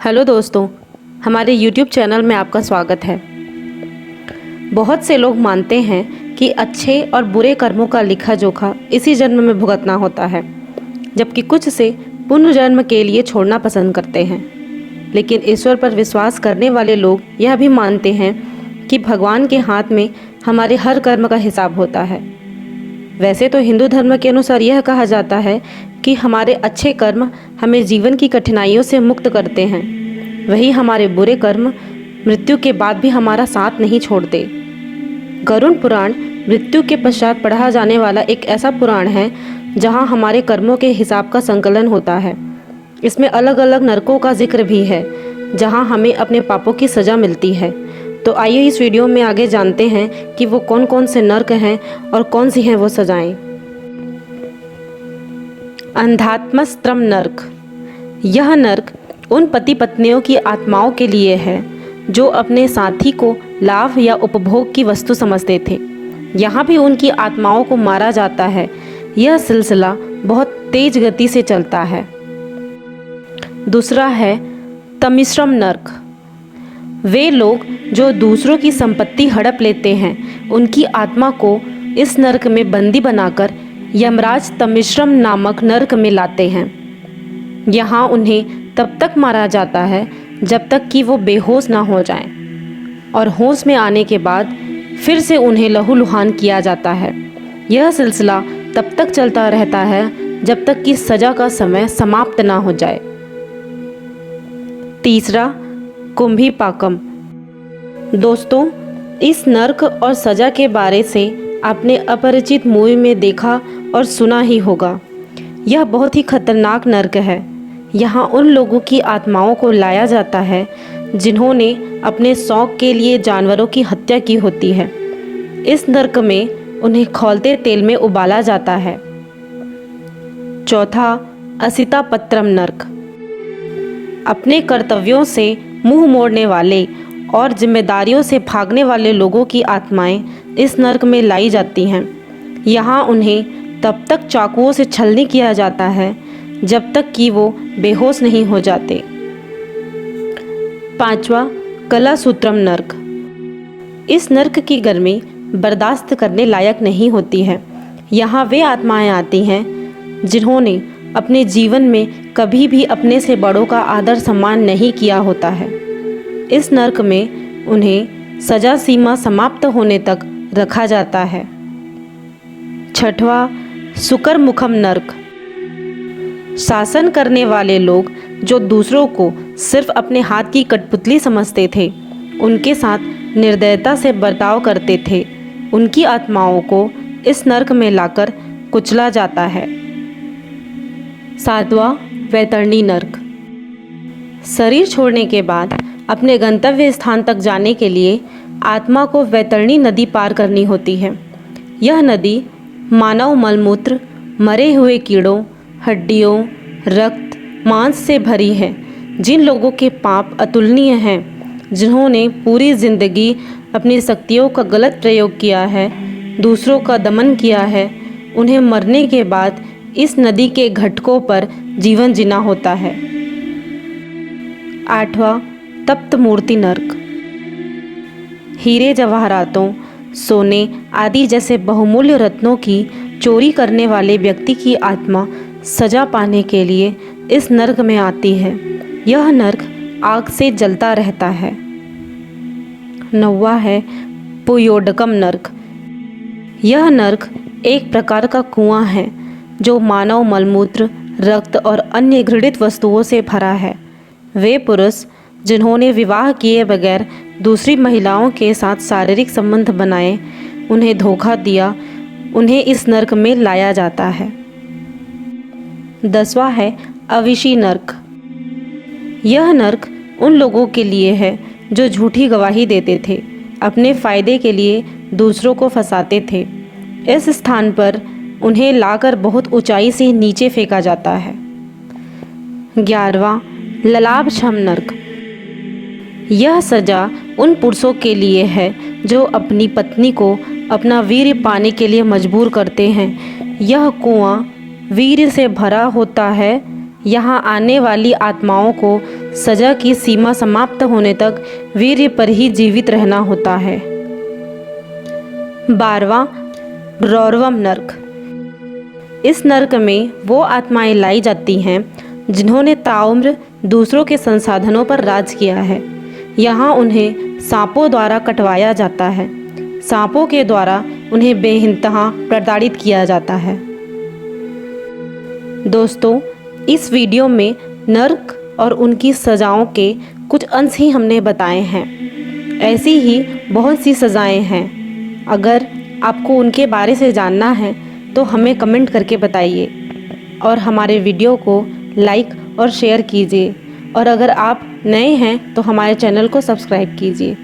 Hello दोस्तों, हमारे YouTube channel में आपका स्वागत है। बहुत से लोग मानते हैं कि अच्छे और बुरे कर्मों का लिखा जोखा इसी जन्म में भुगतना होता है, जबकि कुछ से पुनर्जन्म के लिए छोड़ना पसंद करते हैं। लेकिन ईश्वर पर विश्वास करने वाले लोग यह भी मानते हैं कि भगवान के हाथ में हमारे हर कर्म का हिसाब होता है। वैसे तो हिंदू धर्म के अनुसार यह कहा जाता है कि हमारे अच्छे कर्म हमें जीवन की कठिनाइयों से मुक्त करते हैं, वही हमारे बुरे कर्म मृत्यु के बाद भी हमारा साथ नहीं छोड़ते। गरुड़ पुराण मृत्यु के पश्चात पढ़ा जाने वाला एक ऐसा पुराण है जहां हमारे कर्मों के हिसाब का संकलन होता है। इसमें अलग अलग नरकों का जिक्र भी है जहां हमें अपने पापों की सज़ा मिलती है। तो आइए इस वीडियो में आगे जानते हैं कि वो कौन कौन से नर्क हैं और कौन सी हैं वो सजाएं। अंधात्मस्त्रम नर्क। यह नर्क उन पति पत्नियों की आत्माओं के लिए है जो अपने साथी को लाभ या उपभोग की वस्तु समझते थे। यहाँ भी उनकी आत्माओं को मारा जाता है। यह सिलसिला बहुत तेज गति से चलता है। दूसरा है तमिश्रम नर्क। वे लोग जो दूसरों की संपत्ति हड़प लेते हैं, उनकी आत्मा को इस नर्क में बंदी बनाकर यमराज तमिश्रम नामक नर्क में लाते हैं। यहाँ उन्हें तब तक मारा जाता है जब तक कि वो बेहोश ना हो जाएं, और होश में आने के बाद फिर से उन्हें लहूलुहान किया जाता है। यह सिलसिला तब तक चलता रहता है जब तक कि सज़ा का समय समाप्त ना हो जाए। तीसरा कुंभी पाकम। दोस्तों, इस नर्क और सज़ा के बारे से आपने अपरिचित मूवी में देखा और सुना ही होगा। यह बहुत ही खतरनाक नर्क है। यहाँ उन लोगों की आत्माओं को लाया जाता है जिन्होंने अपने शौक के लिए जानवरों की हत्या की होती है। इस नर्क में उन्हें खौलते तेल में उबाला जाता है। चौथा असिता पत्रम नर्क। अपने कर्तव्यों से मुंह मोड़ने वाले और जिम्मेदारियों से भागने वाले लोगों की आत्माएं इस नर्क में लाई जाती हैं। यहाँ उन्हें तब तक चाकुओं से छलनी किया जाता है जब तक कि वो बेहोश नहीं हो जाते। पांचवा कलासूत्रम नर्क। इस नर्क की गर्मी बर्दाश्त करने लायक नहीं होती है। यहाँ वे आत्माएं आती हैं जिन्होंने अपने जीवन में कभी भी अपने से बड़ों का आदर सम्मान नहीं किया होता है। इस नर्क में उन्हें सजा सीमा समाप्त होने तक रखा जाता है। छठवा सुकर मुखम नर्क। शासन करने वाले लोग जो दूसरों को सिर्फ अपने हाथ की कठपुतली समझते थे, उनके साथ निर्दयता से बर्ताव करते थे, उनकी आत्माओं को इस नर्क में लाकर कुचला जाता है। सातवां वैतरणी नर्क। शरीर छोड़ने के बाद अपने गंतव्य स्थान तक जाने के लिए आत्मा को वैतरणी नदी पार करनी होती है। यह नदी मानव मलमूत्र, मरे हुए कीड़ों, हड्डियों, रक्त, मांस से भरी है। जिन लोगों के पाप अतुलनीय हैं, जिन्होंने पूरी जिंदगी अपनी शक्तियों का गलत प्रयोग किया है, दूसरों का दमन किया है, उन्हें मरने के बाद इस नदी के घटकों पर जीवन जीना होता है। आठवां तप्त मूर्ति नर्क। हीरे जवाहरातों, सोने आदि जैसे बहुमूल्य रत्नों की चोरी करने वाले व्यक्ति की आत्मा सजा पाने के लिए इस नर्क में आती है। यह नर्क आग से जलता रहता है। नौवां है पुयोडकम नर्क। यह नर्क एक प्रकार का कुआं है जो मानव मलमूत्र, रक्त और अन्य घृणित वस्तुओं से भरा है। वे पुरुष जिन्होंने विवाह किए बगैर दूसरी महिलाओं के साथ शारीरिक संबंध बनाए, उन्हें धोखा दिया, उन्हें इस नर्क में लाया जाता है। 10वां है अविशी नर्क। यह नर्क उन लोगों के लिए है जो झूठी गवाही देते थे, अपने फायदे के लिए दूसरों को फंसाते थे। इस स्थान पर उन्हें लाकर बहुत ऊंचाई से नीचे फेंका जाता है। 11वां ललाभक्षम नर्क। यह सजा उन पुरुषों के लिए है जो अपनी पत्नी को अपना वीर्य पाने के लिए मजबूर करते हैं। यह कुआं वीर्य से भरा होता है। यहाँ आने वाली आत्माओं को सजा की सीमा समाप्त होने तक वीर्य पर ही जीवित रहना होता है। 12वां रौरवम नर्क। इस नर्क में वो आत्माएं लाई जाती हैं जिन्होंने ताउम्र दूसरों के संसाधनों पर राज किया है। यहाँ उन्हें सांपों द्वारा कटवाया जाता है। सांपों के द्वारा उन्हें बेइंतहा प्रताड़ित किया जाता है। दोस्तों, इस वीडियो में नर्क और उनकी सज़ाओं के कुछ अंश ही हमने बताए हैं। ऐसी ही बहुत सी सज़ाएं हैं। अगर आपको उनके बारे से जानना है तो हमें कमेंट करके बताइए और हमारे वीडियो को लाइक और शेयर कीजिए। और अगर आप नए हैं तो हमारे चैनल को सब्सक्राइब कीजिए।